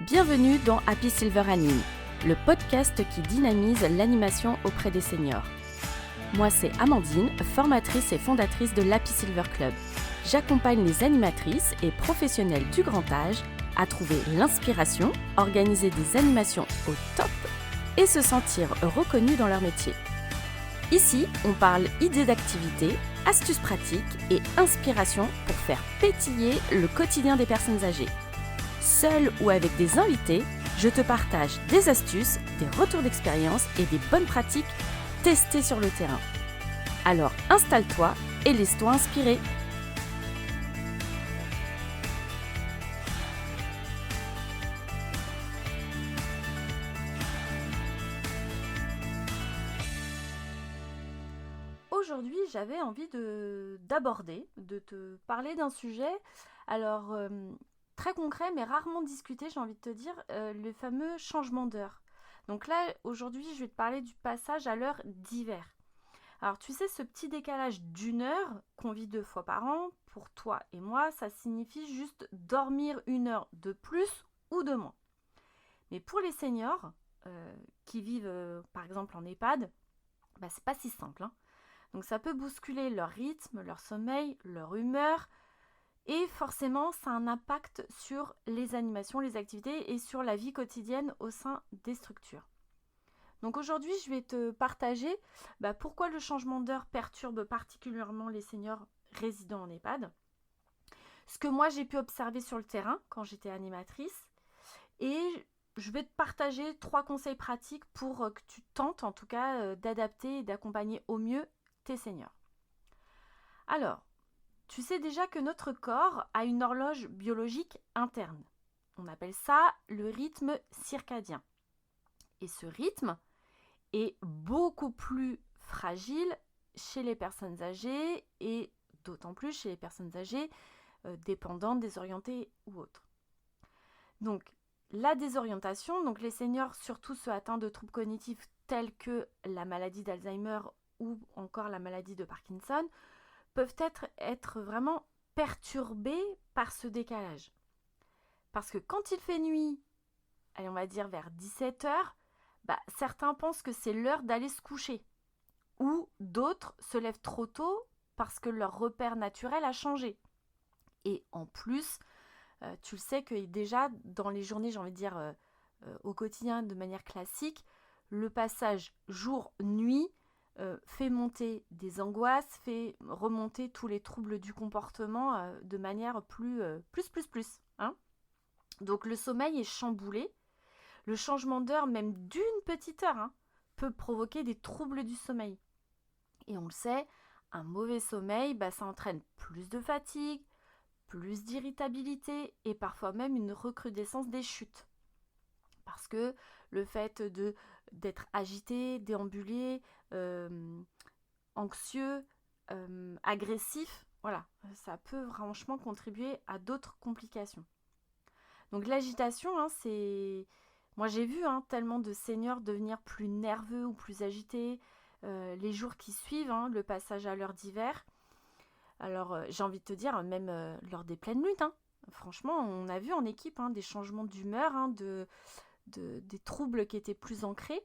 Bienvenue dans Happy Silver Anime, le podcast qui dynamise l'animation auprès des seniors. Moi, c'est Amandine, formatrice et fondatrice de l'Happy Silver Club. J'accompagne les animatrices et professionnels du grand âge à trouver l'inspiration, organiser des animations au top et se sentir reconnus dans leur métier. Ici, on parle idées d'activités, astuces pratiques et inspiration pour faire pétiller le quotidien des personnes âgées. Seul ou avec des invités, je te partage des astuces, des retours d'expérience et des bonnes pratiques testées sur le terrain. Alors installe-toi et laisse-toi inspirer. Aujourd'hui, j'avais envie de te parler d'un sujet. Alors, très concret mais rarement discuté, j'ai envie de te dire, le fameux changement d'heure. Donc là, aujourd'hui, je vais te parler du passage à l'heure d'hiver. Alors tu sais, ce petit décalage d'1 heure qu'on vit 2 fois par an, pour toi et moi, ça signifie juste dormir 1 heure de plus ou de moins. Mais pour les seniors qui vivent par exemple en EHPAD, c'est pas si simple, hein. Donc ça peut bousculer leur rythme, leur sommeil, leur humeur. Et forcément, ça a un impact sur les animations, les activités et sur la vie quotidienne au sein des structures. Donc aujourd'hui, je vais te partager pourquoi le changement d'heure perturbe particulièrement les seniors résidant en EHPAD, ce que moi j'ai pu observer sur le terrain quand j'étais animatrice, et je vais te partager 3 conseils pratiques pour que tu tentes en tout cas d'adapter et d'accompagner au mieux tes seniors. Alors, tu sais déjà que notre corps a une horloge biologique interne. On appelle ça le rythme circadien. Et ce rythme est beaucoup plus fragile chez les personnes âgées et d'autant plus chez les personnes âgées dépendantes, désorientées ou autres. Donc, la désorientation, donc les seniors, surtout ceux atteints de troubles cognitifs tels que la maladie d'Alzheimer ou encore la maladie de Parkinson, peuvent être vraiment perturbés par ce décalage. Parce que quand il fait nuit, allez, on va dire vers 17h, certains pensent que c'est l'heure d'aller se coucher. Ou d'autres se lèvent trop tôt parce que leur repère naturel a changé. Et en plus, tu le sais que déjà dans les journées, j'ai envie de dire au quotidien de manière classique, le passage jour-nuit fait monter des angoisses, fait remonter tous les troubles du comportement de manière plus. Hein. Donc le sommeil est chamboulé. Le changement d'heure, même d'une petite heure, peut provoquer des troubles du sommeil. Et on le sait, un mauvais sommeil, ça entraîne plus de fatigue, plus d'irritabilité et parfois même une recrudescence des chutes. Parce que le fait d'être agité, déambulé, anxieux, agressif, voilà, ça peut franchement contribuer à d'autres complications. Donc l'agitation, c'est... Moi j'ai vu tellement de seniors devenir plus nerveux ou plus agités les jours qui suivent le passage à l'heure d'hiver. Alors j'ai envie de te dire, même lors des pleines lunes, franchement on a vu en équipe des changements d'humeur, des troubles qui étaient plus ancrés.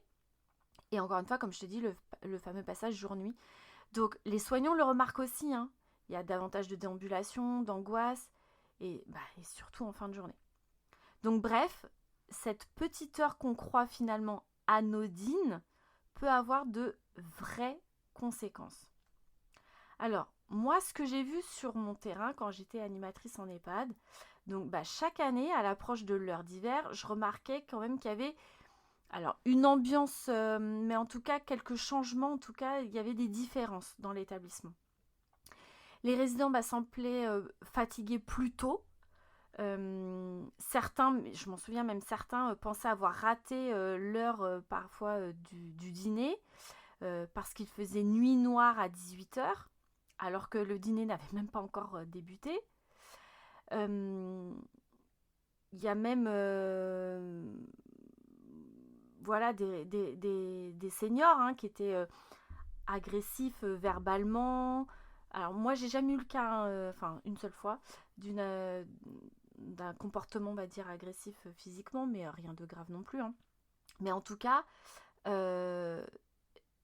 Et encore une fois, comme je te dis, le fameux passage jour-nuit. Donc les soignants le remarquent aussi, il y a davantage de déambulation, d'angoisse et surtout en fin de journée. Donc bref, cette petite heure qu'on croit finalement anodine peut avoir de vraies conséquences. Alors, moi, ce que j'ai vu sur mon terrain quand j'étais animatrice en EHPAD, donc chaque année, à l'approche de l'heure d'hiver, je remarquais quand même qu'il y avait une ambiance, mais en tout cas quelques changements, en tout cas il y avait des différences dans l'établissement. Les résidents semblaient fatigués plus tôt. Certains, je m'en souviens même certains, pensaient avoir raté l'heure parfois du dîner parce qu'il faisait nuit noire à 18h alors que le dîner n'avait même pas encore débuté. Il y a même des seniors qui étaient agressifs verbalement. Alors moi j'ai jamais eu le cas, une seule fois, d'un comportement, on va dire, agressif physiquement, mais rien de grave non plus, hein. Mais en tout cas, euh,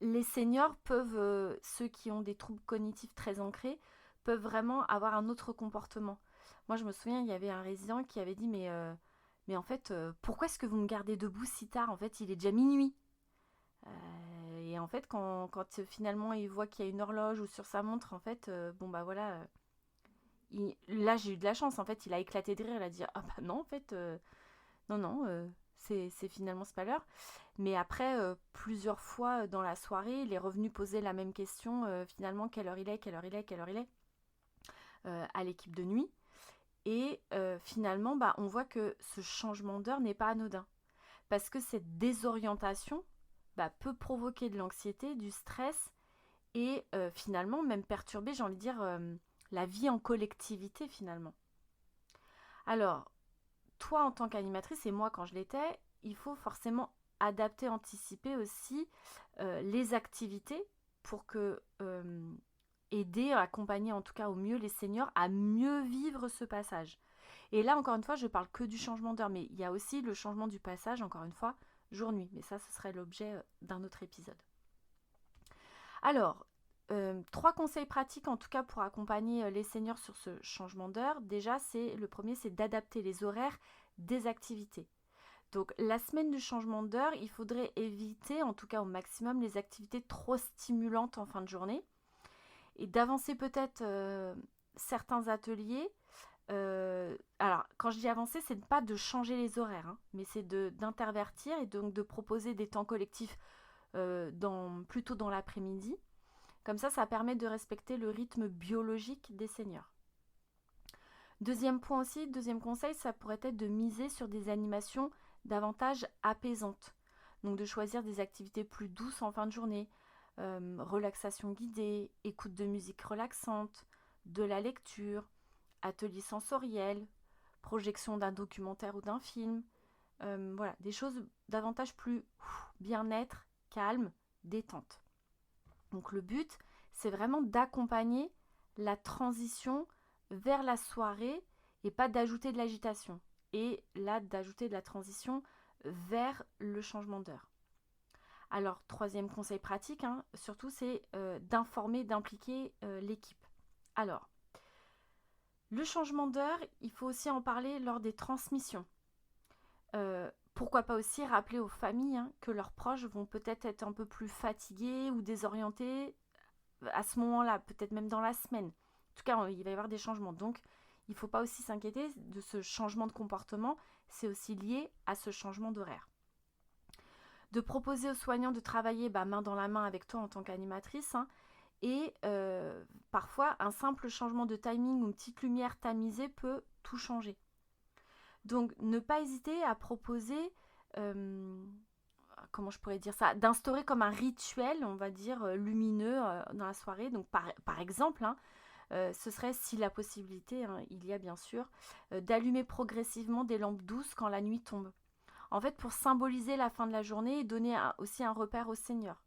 les seniors peuvent, ceux qui ont des troubles cognitifs très ancrés, peuvent vraiment avoir un autre comportement. Moi, je me souviens, il y avait un résident qui avait dit, mais en fait, pourquoi est-ce que vous me gardez debout si tard? En fait, il est déjà minuit. Et en fait, quand finalement il voit qu'il y a une horloge ou sur sa montre, en fait, bon bah voilà, là j'ai eu de la chance. En fait, il a éclaté de rire, il a dit ah bah non, en fait, non, non, c'est finalement c'est pas l'heure. Mais après, plusieurs fois dans la soirée, il est revenu poser la même question, finalement, quelle heure il est, quelle heure il est, quelle heure il est, à l'équipe de nuit. Et finalement, bah, on voit que ce changement d'heure n'est pas anodin. Parce que cette désorientation bah, peut provoquer de l'anxiété, du stress et finalement même perturber, j'ai envie de dire, la vie en collectivité finalement. Alors, toi en tant qu'animatrice et moi quand je l'étais, il faut forcément adapter, anticiper aussi les activités pour que aider, accompagner en tout cas au mieux les seniors à mieux vivre ce passage. Et là encore une fois, je parle que du changement d'heure, mais il y a aussi le changement du passage, encore une fois, jour-nuit. Mais ça, ce serait l'objet d'un autre épisode. Alors, 3 conseils pratiques en tout cas pour accompagner les seniors sur ce changement d'heure. Déjà, le premier, c'est d'adapter les horaires des activités. Donc la semaine du changement d'heure, il faudrait éviter en tout cas au maximum les activités trop stimulantes en fin de journée et d'avancer peut-être certains ateliers. Alors quand je dis avancer, c'est pas de changer les horaires, hein, mais c'est d'intervertir et donc de proposer des temps collectifs plutôt dans l'après-midi. Comme ça permet de respecter le rythme biologique des seniors. Deuxième point aussi, deuxième conseil, ça pourrait être de miser sur des animations davantage apaisantes. Donc de choisir des activités plus douces en fin de journée, relaxation guidée, écoute de musique relaxante, de la lecture, atelier sensoriel, projection d'un documentaire ou d'un film. Voilà, des choses davantage plus bien-être, calme, détente. Donc le but, c'est vraiment d'accompagner la transition vers la soirée et pas d'ajouter de l'agitation. Et là, d'ajouter de la transition vers le changement d'heure. Alors, troisième conseil pratique, hein, surtout, c'est d'informer, d'impliquer l'équipe. Alors, le changement d'heure, il faut aussi en parler lors des transmissions. Pourquoi pas aussi rappeler aux familles que leurs proches vont peut-être être un peu plus fatigués ou désorientés à ce moment-là, peut-être même dans la semaine. En tout cas, il va y avoir des changements. Donc, il ne faut pas aussi s'inquiéter de ce changement de comportement. C'est aussi lié à ce changement d'horaire. De proposer aux soignants de travailler main dans la main avec toi en tant qu'animatrice. Et parfois, un simple changement de timing ou une petite lumière tamisée peut tout changer. Donc, ne pas hésiter à proposer, comment je pourrais dire ça, d'instaurer comme un rituel, on va dire, lumineux dans la soirée. Donc, par exemple, ce serait, si la possibilité, il y a bien sûr, d'allumer progressivement des lampes douces quand la nuit tombe. En fait, pour symboliser la fin de la journée et donner aussi un repère aux seniors.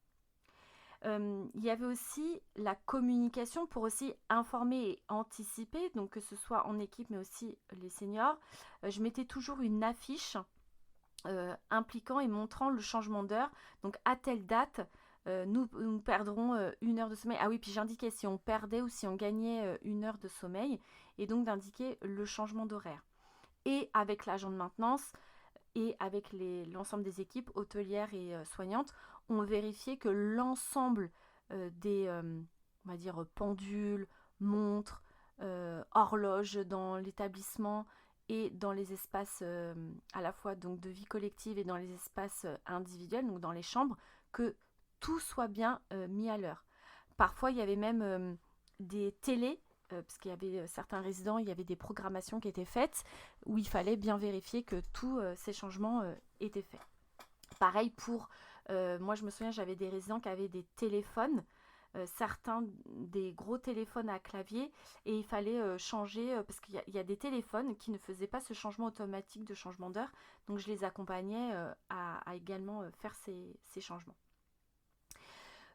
Il y avait aussi la communication pour aussi informer et anticiper, donc que ce soit en équipe mais aussi les seniors. Je mettais toujours une affiche impliquant et montrant le changement d'heure. Donc à telle date, nous perdrons 1 heure de sommeil. Ah oui, puis j'indiquais si on perdait ou si on gagnait 1 heure de sommeil, et donc d'indiquer le changement d'horaire. Et avec l'agent de maintenance et avec l'ensemble des équipes hôtelières et soignantes, on vérifiait que l'ensemble des, on va dire, pendules, montres, horloges dans l'établissement et dans les espaces à la fois donc de vie collective et dans les espaces individuels, donc dans les chambres, que tout soit bien mis à l'heure. Parfois, il y avait même des télés, parce qu'il y avait certains résidents, il y avait des programmations qui étaient faites où il fallait bien vérifier que tous ces changements étaient faits. Pareil pour, moi je me souviens, j'avais des résidents qui avaient des téléphones, certains des gros téléphones à clavier, et il fallait changer, parce qu'il y a des téléphones qui ne faisaient pas ce changement automatique de changement d'heure, donc je les accompagnais à également faire ces changements.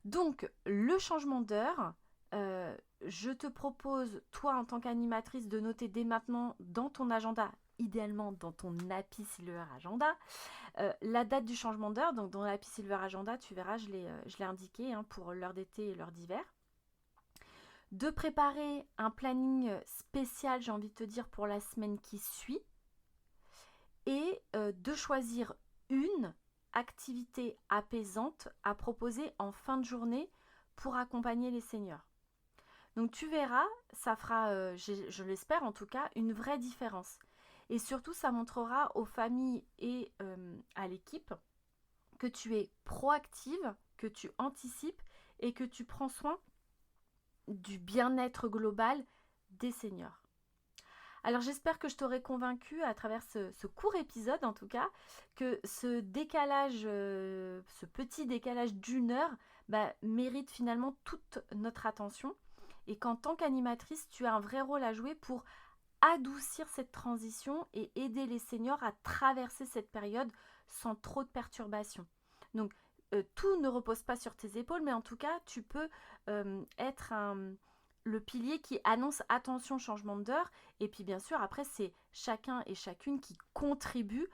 Donc le changement d'heure, je te propose, toi en tant qu'animatrice, de noter dès maintenant dans ton agenda idéalement dans ton Happy Silver Agenda. La date du changement d'heure, donc dans l'Happy Silver Agenda, tu verras, je l'ai indiqué pour l'heure d'été et l'heure d'hiver. De préparer un planning spécial, j'ai envie de te dire, pour la semaine qui suit. Et de choisir une activité apaisante à proposer en fin de journée pour accompagner les seniors. Donc tu verras, ça fera, je l'espère en tout cas, une vraie différence. Et surtout, ça montrera aux familles et à l'équipe que tu es proactive, que tu anticipes et que tu prends soin du bien-être global des seniors. Alors j'espère que je t'aurai convaincu à travers ce court épisode en tout cas, que ce décalage, ce petit décalage d'1 heure mérite finalement toute notre attention et qu'en tant qu'animatrice, tu as un vrai rôle à jouer pour adoucir cette transition et aider les seniors à traverser cette période sans trop de perturbations. Donc tout ne repose pas sur tes épaules, mais en tout cas, tu peux être le pilier qui annonce attention changement d'heure. Et puis bien sûr, après, c'est chacun et chacune qui contribue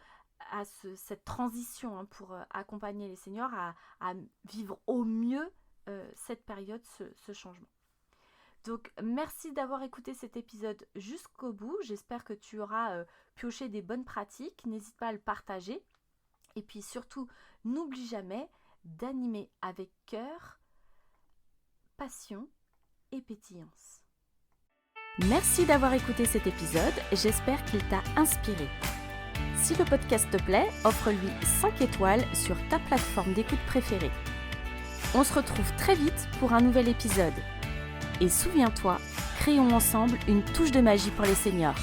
à cette transition pour accompagner les seniors à vivre au mieux cette période, ce changement. Donc merci d'avoir écouté cet épisode jusqu'au bout. J'espère que tu auras pioché des bonnes pratiques. N'hésite pas à le partager. Et puis surtout, n'oublie jamais d'animer avec cœur, passion et pétillance. Merci d'avoir écouté cet épisode. J'espère qu'il t'a inspiré. Si le podcast te plaît, offre-lui 5 étoiles sur ta plateforme d'écoute préférée. On se retrouve très vite pour un nouvel épisode. Et souviens-toi, créons ensemble une touche de magie pour les seniors.